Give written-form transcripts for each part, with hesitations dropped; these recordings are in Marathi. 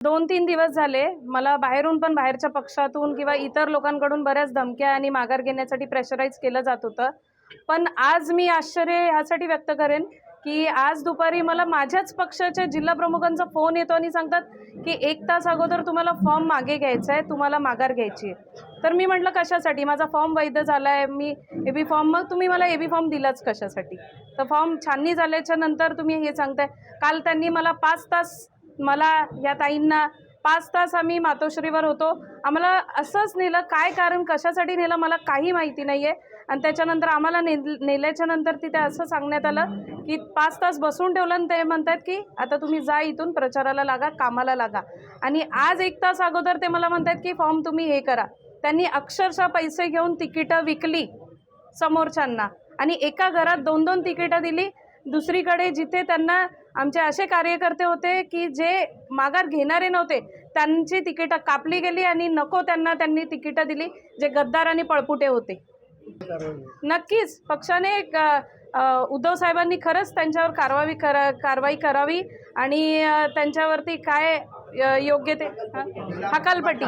2-3 दिवस झाले मला बाहेरून पण बाहेरच्या पक्षातून किंवा इतर लोकांकडून बऱ्याच धमक्या आणि माघार घेण्यासाठी प्रेशराईज केलं जात होतं. पण आज मी आश्चर्य ह्यासाठी व्यक्त करेन की आज दुपारी मला माझ्याच पक्षाच्या जिल्हा प्रमुखांचा फोन येतो आणि सांगतात की 1 तास अगोदर तुम्हाला फॉर्म मागे घ्यायचा आहे, तुम्हाला माघार घ्यायची आहे. तर मी म्हटलं कशासाठी? माझा फॉर्म वैध झाला आहे, मी एबी फॉर्म, मग तुम्ही मला एबी फॉर्म दिलाच कशासाठी? तर फॉर्म छाननी झाल्याच्या नंतर तुम्ही हे सांगताय. काल त्यांनी मला 5 तास, मला या ताईंना 5 तास आम्ही मातोश्रीवर होतो. आम्हाला असंच नेलं, काय कारण कशासाठी नेलं मला काही माहिती नाही आहे. आणि त्याच्यानंतर आम्हाला नेल्याच्या नंतर तिथे असं सांगण्यात आलं की 5 तास बसून ठेवलं आणि ते म्हणतात की आता तुम्ही जा इथून, प्रचाराला लागा, कामाला लागा. आणि आज 1 तास अगोदर ते मला म्हणतात की फॉर्म तुम्ही हे करा. त्यांनी अक्षरशः पैसे घेऊन तिकीटं विकली समोरच्यांना आणि एका घरात 2-2 तिकीटं दिली. दुसरीकडे जिथे त्यांना आमचे असे कार्यकर्ते होते की जे माघार घेणारे नव्हते, त्यांची तिकीटं कापली गेली आणि नको त्यांना त्यांनी तिकीटं दिली, जे गद्दार आणि पळपुटे होते. नक्कीच पक्षाने उद्धव साहेबांनी खरंच त्यांच्यावर कारवाई करावी आणि त्यांच्यावरती काय योग्य ते हकालपट्टी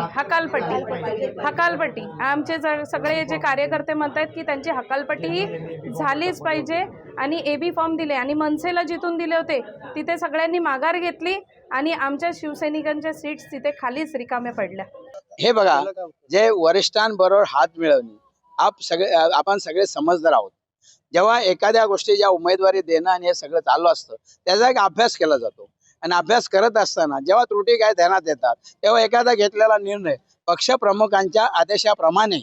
आमचे सगळे जे कार्यकर्ते म्हणतात की त्यांची हकालपट्टी ही झालीच पाहिजे. आणि एबी फॉर्म दिले आणि मनसेला जिथून दिले होते तिथे सगळ्यांनी माघार घेतली आणि आमच्या शिवसैनिकांच्या सीट्स तिथे खालीच रिकाम्या पडल्या. हे बघा, जे वरिष्ठांबरोबर हात मिळवणे, आपण सगळे समजदार आहोत. जेव्हा एखाद्या गोष्टीच्या उमेदवारी देणं आणि हे सगळं चालू असतं त्याचा एक अभ्यास केला जातो. आणि अभ्यास करत असताना जेव्हा त्रुटी काय ध्यानात येतात तेव्हा एखादा घेतलेला निर्णय पक्षप्रमुखांच्या आदेशाप्रमाणे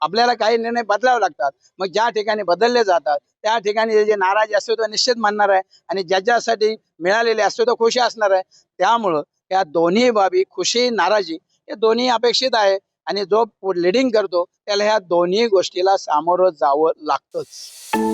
आपल्याला काही निर्णय बदलावे लागतात. मग ज्या ठिकाणी बदलले जातात त्या ठिकाणी जे नाराजी असतो तो निश्चित मानणार आहे आणि ज्याच्यासाठी मिळालेले असतो तो खुशी असणार आहे. त्यामुळं या दोन्ही बाबी, खुशी नाराजी, हे दोन्ही अपेक्षित आहे आणि जो लीडिंग करतो त्याला ह्या दोन्ही गोष्टीला सामोरं जावं लागतंच.